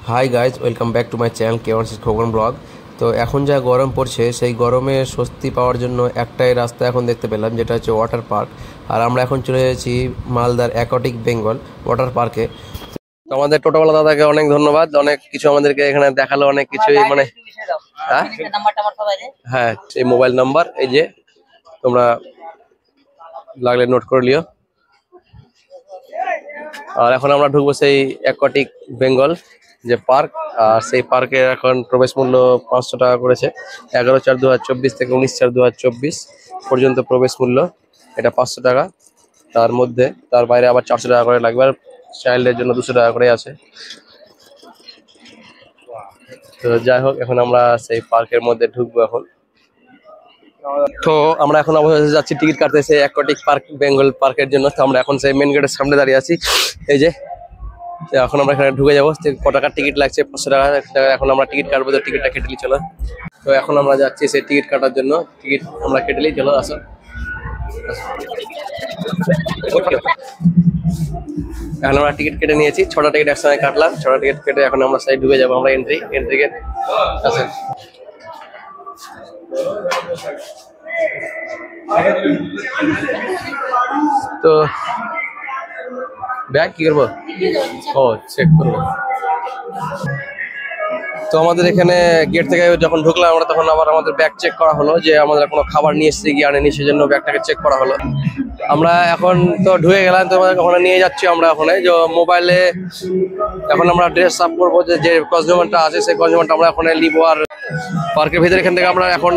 Hi guys, welcome back to my channel K1 Khokon blog. তো এখন যা গরম পড়ছে, সেই গরমে স্বস্তি পাওয়ার জন্য একটাই রাস্তা এখন দেখতে পেলাম, যেটা হচ্ছে ওয়াটার পার্ক। আর আমরা এখন চলে এসেছি মালদার অ্যাকোয়াটিক বেঙ্গল ওয়াটার পার্কে। তো আমাদের টোটোওয়ালা দাদাকে অনেক ধন্যবাদ, অনেক কিছু আমাদেরকে এখানে দেখালো, অনেক কিছুই মানে হ্যাঁ এই মোবাইল নাম্বার এই যে তোমরা লাগলে নোট করে লিও। আর এখন আমরা ঢুকবো সেই অ্যাকোয়াটিক বেঙ্গল যে পার্ক, আর সেই পার্কে এখন প্রবেশ মূল্য 500 টাকা করেছে। 11/4/2024 থেকে 19/4/2024 পর্যন্ত প্রবেশ মূল্য এটা 500 টাকা। তার মধ্যে তার বাইরে আবার 400 টাকা করে লাগবে, আর চাইল্ডের জন্য 200 টাকা করে আছে। তো যাই হোক, এখন আমরা সেই পার্কের মধ্যে ঢুকবো এখন। তো আমরা এখন অবশ্যই যাচ্ছি টিকিট কাটতে সেই অ্যাকোয়াটিক পার্ক বেঙ্গল পার্কের জন্য। তো আমরা এখন সেই মেন গেটের সামনে দাঁড়িয়ে আছি, এই যে। এখন আমরা এখানে ঢুকে যাবো। ক টাকার টিকিট লাগছে? 500 টাকা। এখন আমরা টিকিট কাটবো, তো টিকিটটা কেটে নিই চলো। তো এখন আমরা যাচ্ছি সেই টিকিট কাটার জন্য। টিকিট আমরা কেটে নিই, চলো আসো। এখন আমরা টিকিট কেটে নিয়েছি, 6টা টিকিট একসঙ্গে কাটলাম। 6টা টিকিট কেটে এখন আমরা সাইড ঢুকে যাবো। আমরা এন্ট্রি গেট আছে। তো ব্যাগ কি করবো? ও চেক করবো। তো আমাদের এখানে গেট থেকে যখন ঢুকলাম আমরা, তখন আবার আমাদের ব্যাগ চেক করা হলো যে আমাদের কোনো খাবার নিয়ে এসেছি কি আনেনি, সেজন্য ব্যাগটাকে চেক করা হলো। আমরা এখন তো ঢুকে গেলাম, তো ওখানে নিয়ে যাচ্ছি আমরা। ওখানে যে মোবাইলে এখন আমরা ড্রেস আপ করবো, যে কনজিউমারটা আছে সেই কনজিউমারটা আমরা ওখানে নিবো। আর পার্কের ভিতরে এখান থেকে আমরা এখন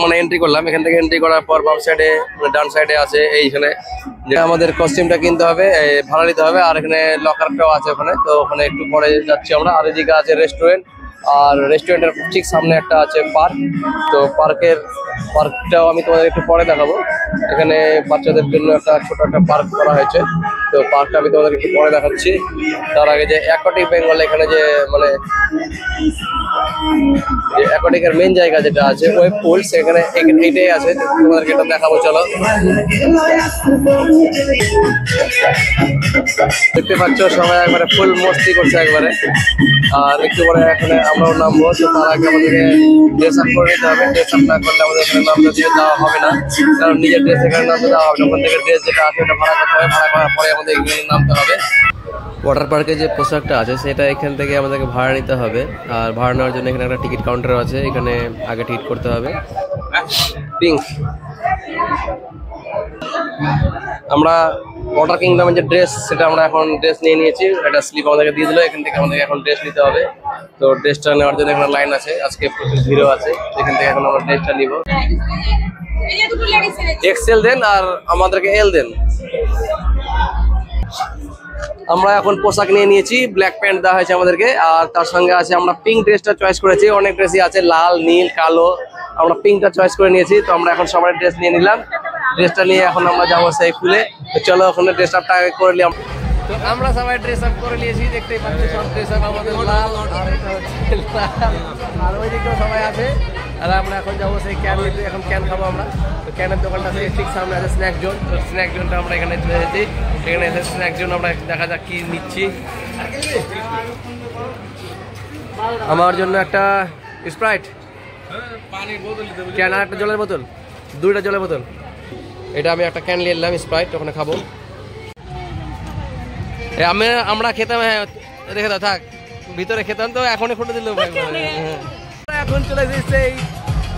মানে এন্ট্রি করলাম। এখান থেকে এন্ট্রি করার পর বাম সাইডে ডান সাইডে আছে এইখানে যে আমাদের কস্টিউমটা কিনতে হবে, ভাড়া নিতে হবে। আর এখানে লকারটাও আছে ওখানে, তো ওখানে একটু পরে যাচ্ছি আমরা। আর এদিকে আছে রেস্টুরেন্ট, আর রেস্টুরেন্টের ঠিক সামনে একটা আছে পার্ক। তো পার্কটাও আমি তোমাদের একটু পরে দেখাবো। এখানে বাচ্চাদের জন্য একটা ছোট একটা পার্ক করা হয়েছে, তো পার্কটা আমি তোমাদের একটু পরে দেখাচ্ছি। তার আগে যে অ্যাকোয়াটিক বেঙ্গল এখানে যে মানে যে অ্যাকোয়াটিকের মেন জায়গা যেটা আছে ওয়েব পুল, সেখানে এইটাই আছে, তোমাদেরকে এটা দেখাবো চলো। দেখতে পাচ্ছ সবাই একবারে ফুল মস্তি করছে একবারে। আর একটু পরে এখানে আমরাও নামবো, তো তার আগে আমাদেরকে ড্রেস আপ করে নিতে হবে। ড্রেস আপ না করলে আমাদের এখানে নামতে দিয়ে দেওয়া হবে না, কারণ নিজের ড্রেস এখানে নামতে দেওয়া হবে না। ওখান থেকে ড্রেস যেটা আছে ওটা ভাড়া করতে হবে, ভাড়া করার পরে আমাদের এখানে নামতে হবে। ওয়াটার পার্কে যে পোশাকটা আছে সেটা এখান থেকে আমাদেরকে ভাড়া নিতে হবে। আর ভাড়া নেওয়ার জন্য এখানে একটা টিকিট কাউন্টার আছে, এখানে আগে টিকিট করতে হবে। পিঙ্ক আমরা ওয়াটার কিংডমের যে ড্রেস, সেটা আমরা এখন ড্রেস নিয়ে নিয়েছি। একটা স্লিপ আমাদেরকে দিয়ে দিল, এখান থেকে আমাদেরকে এখন ড্রেস নিতে হবে। তো ড্রেসটা নেওয়ার জন্য এখানে লাইন আছে, আজকে প্রচুর ভিড়ও আছে। এখান থেকে এখন আমরা ড্রেসটা নিব। এক্সেল দেন আর আমাদেরকে এল দেন। আমরা এখন পোশাক নিয়ে নিয়েছি, ব্ল্যাক প্যান্ট দেওয়া হয়েছে আমাদেরকে, আর তার সঙ্গে আছে আমরা পিঙ্ক ড্রেসটা চয়েস করেছি। অনেক ড্রেসই আছে, লাল, নীল, কালো, আমরা পিঙ্কটা চয়েস করে নিয়েছি। তো আমরা এখন সবাই ড্রেস নিয়ে নিলাম। ড্রেসটা নিয়ে এখন আমরা যাবো সেই ফুলে। তো চলো ওখানে ড্রেস আপটা আগে করে নিলাম। তো আমরা সবাই ড্রেস আপ করে নিয়েছি, দেখতেই পাচ্ছি সব ড্রেস আপ আমাদের লাল, আর এটা হচ্ছে লাল, আর ওই দিকেও সবাই আছে। আর আমরা এখন যাবো সেই ক্যান নিতে, এখন ক্যান খাবো আমরা। তো ক্যানের দোকানটা আছে ঠিক সামনে আছে স্ন্যাক জোন। তো স্ন্যাক জোনটা আমরা এখানে চলে এসেছি। এখানে এসে স্ন্যাক জোন আমরা দেখা যাক কি নিচ্ছি। আমার জন্য একটা স্প্রাইট, ক্যান আর একটা জলের বোতল, 2টা জলের বোতল। এটা আমি একটা ক্যান নিয়ে এলাম স্প্রাইট, ওখানে খাবো। আমরা খেতাম, হ্যাঁ রেখে দাও, থাক ভিতরে খেতাম, তো এখনই ফুটে দিল। এখন চলে এসেছি সেই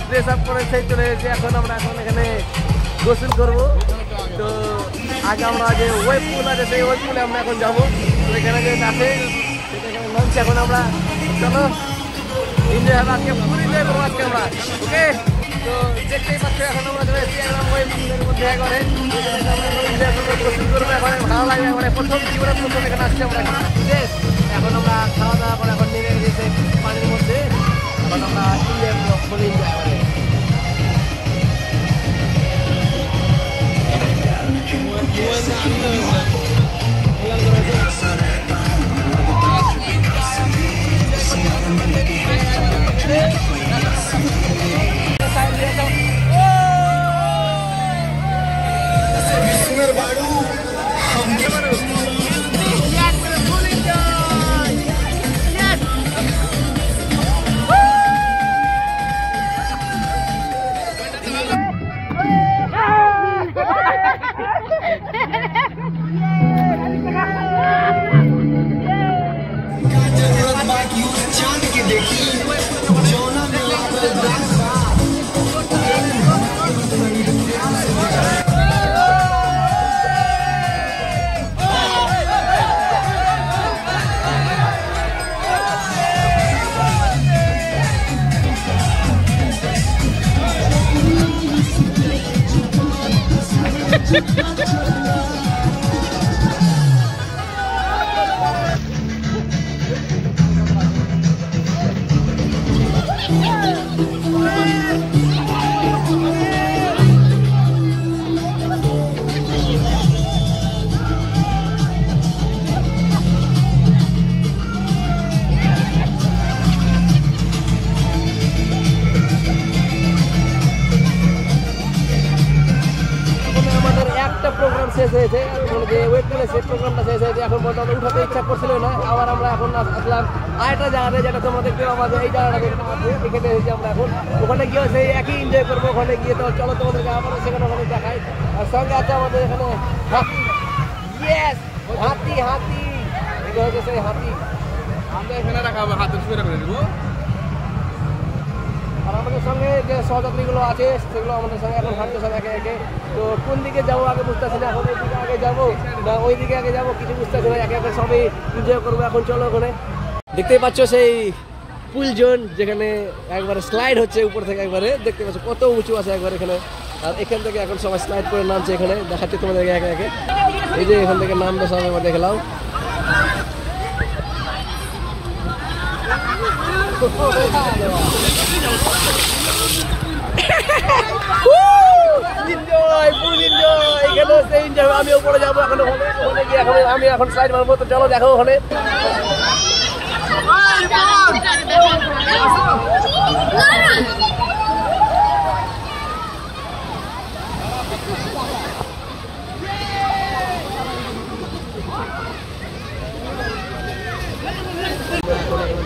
ড্রেস আপ করে সেই চলে এসেছি। এখন আমরা এখানে গোসল করবো। তো আগে আমরা যে ওয়েব পুল আছে সেই ওয়েব পুলে আমরা এখন যাবো। তো এখানে যে আছে সেটা এখানে নামছি এখন আমরা। চলো এনজয় হবে, আজকে ফুল এনজয় করবো আজকে আমরা। ওকে, তো দেখতেই পাচ্ছ এখন আমরা চলে এসেছি একদম ওয়েব পুলের মধ্যে। একবারে গোসল করবো, এখন ভালো লাগবে। মানে প্রথম জীবনে প্রথম এখানে আসছি আমরা। এখন আমরা খাওয়া দাওয়া করে এখন নেমে গেছে পানির মধ্যে। এখন আমরা ফুল এনজয় করে প্রোগ্রাম শেষ হয়েছে, মানে যে ওয়েট করে সেই প্রোগ্রামটা শেষ হয়েছে। এখন পর্যন্ত উঠাতে ইচ্ছা করছিল না, আবার আমরা এখন আসলাম আরেকটা জায়গাতে, যেটা তোমরা দেখতে পাবো এই জায়গাটা এখানে এসেছি আমরা। এখন ওখানে গিয়ে সেই একই এনজয় করবো। ওখানে গিয়ে তো চলো তোমাদেরকে আবারও সেখানে ওখানে দেখাই। আর সঙ্গে আছে আমাদের এখানে হাতি। ইয়েস, হাতি হাতি, এটা হচ্ছে সেই হাতি। আমরা এখানে রাখা হাতের শুয়ে করে দেবো। আর আমাদের সঙ্গে যে সহযাত্রীগুলো আছে সেগুলো আমাদের সঙ্গে এখন হাঁটতে সব একে একে। তো কোন দিকে যাবো আগে বুঝতেছি না, এখন এইদিকে আগে যাবো না ওই দিকে আগে যাবো কিছু বুঝতেছি না। একে একে সবাই এনজয় করবো। এখন চলো ওখানে দেখতেই পাচ্ছ সেই পুল জোন, যেখানে একবারে স্লাইড হচ্ছে উপর থেকে, একবারে দেখতে পাচ্ছ কত উঁচু আছে একবার এখানে। আর এখান থেকে এখন সবাই স্লাইড করে নামছে। এখানে দেখাচ্ছি তোমাদেরকে একে একে। এই যে এখান থেকে নামবে সবাই, এবার দেখলাম। আমি উপরে যাবো এখন, ওখানে গিয়ে এখন আমি এখন স্লাইড মারবো। তো চলো দেখো ওখানে।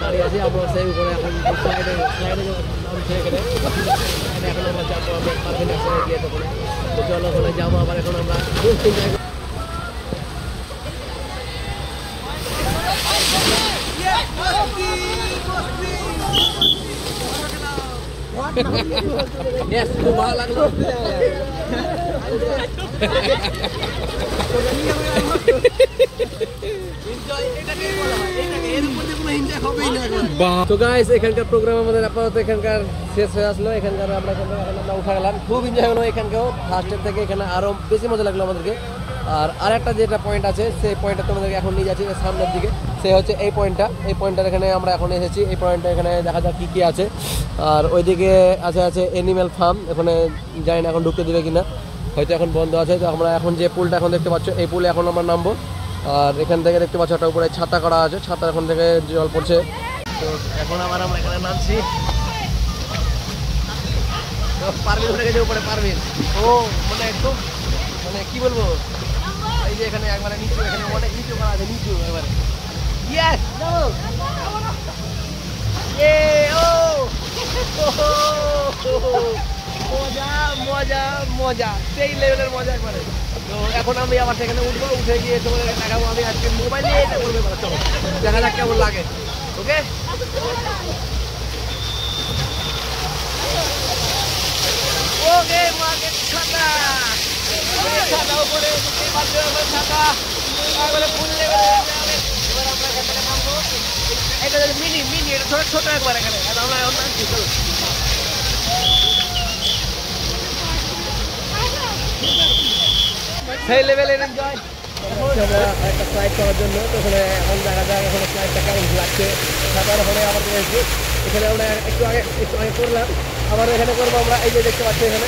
দাঁড়িয়ে আছি আমরা সেই উপরে। এখন স্লাইডে নামছে এখানে। এখন আমরা যাবো, আমরা পারবেন একসঙ্গে গিয়ে তখন। তো চলো ওখানে যাবো আবার। এখন আমরা খুব ভালো লাগলো। তো গাইস এখানকার প্রোগ্রাম আমাদের আপাতত এখানকার শেষ হয়ে আসলো। এখানকার আমরা উঠা গেলাম, খুব এনজয় হলো এখানকেও। ফার্স্টের থেকে এখানে আরো বেশি মজা লাগলো আমাদেরকে। আর আরেকটা যেটা পয়েন্ট আছে সেই পয়েন্টটা তোমাদেরকে এখন নিয়ে যাচ্ছি সামনের দিকে। সে হচ্ছে এই পয়েন্টটা। এই পয়েন্টটার এখানে আমরা এখন এসেছি। এই পয়েন্টটা এখানে দেখা যাক কী আছে। আর ওইদিকে আছে অ্যানিম্যাল ফার্ম। ওখানে জানি না এখন ঢুকতে দেবে কিনা, হয়তো এখন বন্ধ আছে। তো আমরা এখন যে পুলটা এখন দেখতে পাচ্ছ, এই পুলে এখন আমরা নামবো। আর এখান থেকে দেখতে পাচ্ছ একটা উপরে ছাতা করা আছে, ছাতা এখন থেকে জল পড়ছে। তো এখন আবার আমরা এখানে নামছি। পারবিন উঠে গেছে উপরে, পারবিন। ও মানে একদম মানে কি বলবো, এই যে এখানে একবারে নিচু, এখানে অনেক নিচু করা আছে, নিচু একবারে। ইয়েস, মজা মজা মজা, সেই লেভেলের মজা একবারে। তো এখন আমি আবার সেখানে উঠবো, উঠে গিয়ে তোমাদের দেখাবো। আমি আজকে মোবাইলে এটা করবে, চলো দেখা যাক কেমন লাগে। ওকে, ওকে মার্কেট ছাতা, ছাতা উপরে ছাতা একবারে ফুল লেভেলে। এবার আমরা এখান থেকে নামবো। এটা মিনি মিনি, এটা ছোট ছোট একবার এখানে আমরা এখন নামছি। চলো সেই লেভেলের এনজয়। আমরা একটা ফ্লাইট করার জন্য তো ওখানে এখন দেখা যাক এখন ফ্লাইটটা কেমন লাগছে। ছাতার ওখানে আবার এসেছি। এখানে আমরা একটু আগে করলাম, আবার এখানে করবো আমরা। এই যে দেখতে পাচ্ছি এখানে,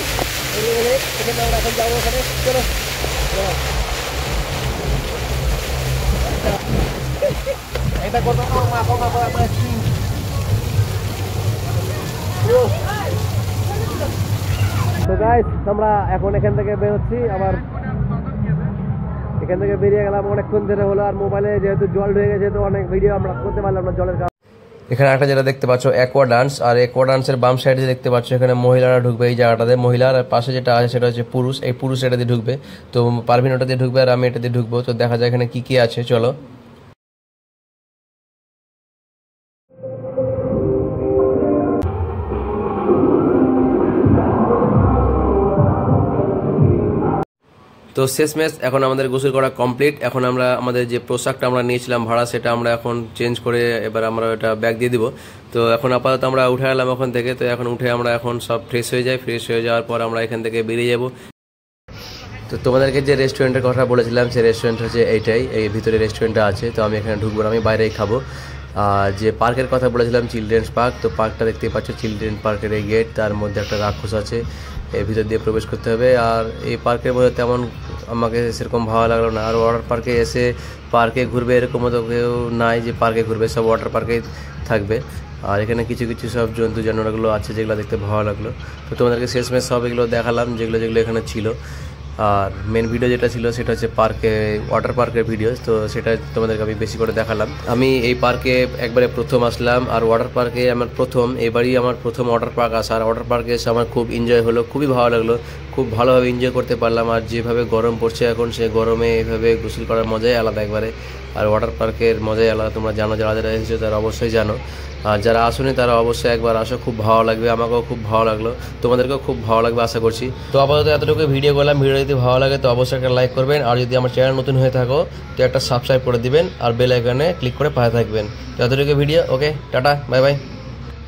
এখানে আমরা এখন যাবো ওখানে। চলো এটা কত তো গাইস আমরা এখন এখান থেকে বেরোচ্ছি। আবার এখান থেকে বেরিয়ে গেলাম, অনেকক্ষণ ধরে হলো। আর মোবাইলে যেহেতু জল ঢুকে গেছে তো অনেক ভিডিও আমরা করতে পারলাম না জলের কারণে। এখানে একটা যেটা দেখতে পাচ্ছ অ্যাকোয়া ডান্স, আর অ্যাকোয়া ডান্সের বাম সাইডে দেখতে পাচ্ছ এখানে মহিলারা ঢুকবে এই জায়গাটাতে। মহিলার পাশে যেটা আছে সেটা হচ্ছে পুরুষ। এই পুরুষ এটা দিয়ে ঢুকবে। তো পারভিন ওটা দিয়ে ঢুকবে আর আমি এটা দিয়ে ঢুকবো। তো দেখা যায় এখানে কি কি আছে, চলো। তো শেষমেশ এখন আমাদের গোসল করা কমপ্লিট। এখন আমরা আমাদের যে পোশাকটা আমরা নিয়েছিলাম ভাড়া, সেটা আমরা এখন চেঞ্জ করে এবার আমরা ওটা ব্যাগ দিয়ে দিব। তো এখন আপাতত আমরা উঠে এলাম ওখান থেকে। তো এখন উঠে আমরা এখন সব ফ্রেশ হয়ে যাই। ফ্রেশ হয়ে যাওয়ার পর আমরা এখান থেকে বেরিয়ে যাব। তো তোমাদেরকে যে রেস্টুরেন্টের কথা বলেছিলাম সেই রেস্টুরেন্ট হচ্ছে এইটাই, এই ভিতরে রেস্টুরেন্টটা আছে। তো আমি এখানে ঢুকবো না, আমি বাইরেই খাবো। আর যে পার্কের কথা বলেছিলাম চিলড্রেন্স পার্ক, তো পার্কটা দেখতেই পাচ্ছ, চিলড্রেন পার্কের এই গেট, তার মধ্যে একটা রাক্ষস আছে, এর ভিতর দিয়ে প্রবেশ করতে হবে। আর এই পার্কের মধ্যে তেমন আমাকে সেরকম ভালো লাগলো না। আর ওয়াটার পার্কে এসে পার্কে ঘুরবে এরকম তো কেউ নাই যে পার্কে ঘুরবে, সব ওয়াটার পার্কেই থাকবে। আর এখানে কিছু কিছু সব জন্তু জানোয়ারগুলো আছে যেগুলো দেখতে ভালো লাগলো। তো তোমাদেরকে শেষমেশ সব এগুলো দেখালাম যেগুলো যেগুলো এখানে ছিল। আর মেন ভিডিও যেটা ছিল সেটা হচ্ছে পার্কে, ওয়াটার পার্কের ভিডিও, তো সেটা তোমাদেরকে আমি বেশি করে দেখালাম। আমি এই পার্কে একবারে প্রথম আসলাম, আর ওয়াটার পার্কে আমার প্রথম, এবারই আমার প্রথম ওয়াটার পার্ক আসা। আর ওয়াটার পার্কে এসে আমার খুব এনজয় হলো, খুবই ভালো লাগলো, খুব ভালোভাবে এনজয় করতে পারলাম। আর যেভাবে গরম পড়ছে এখন, সে গরমে এভাবে গোসল করার মজাই আলাদা একবারে। আর ওয়াটার পার্কের মজাই আলাদা, তোমরা জানো, যারা যারা এসেছো তারা অবশ্যই জানো। আর যারা আসোনি তারা অবশ্যই একবার আসো, খুব ভালো লাগবে, আমাকেও খুব ভালো লাগলো, তোমাদেরকেও খুব ভালো লাগবে আশা করছি। তো আপাতত এতটুকু ভিডিও করলাম, ভিডিও যদি ভালো লাগে তো অবশ্যই একটা লাইক করবেন। আর যদি আমার চ্যানেল নতুন হয়ে থাকো তো একটা সাবস্ক্রাইব করে দিবেন, আর বেল আইকনে ক্লিক করে পাশে থাকবেন। তো এতটুকু ভিডিও, ওকে, টাটা, বাই বাই।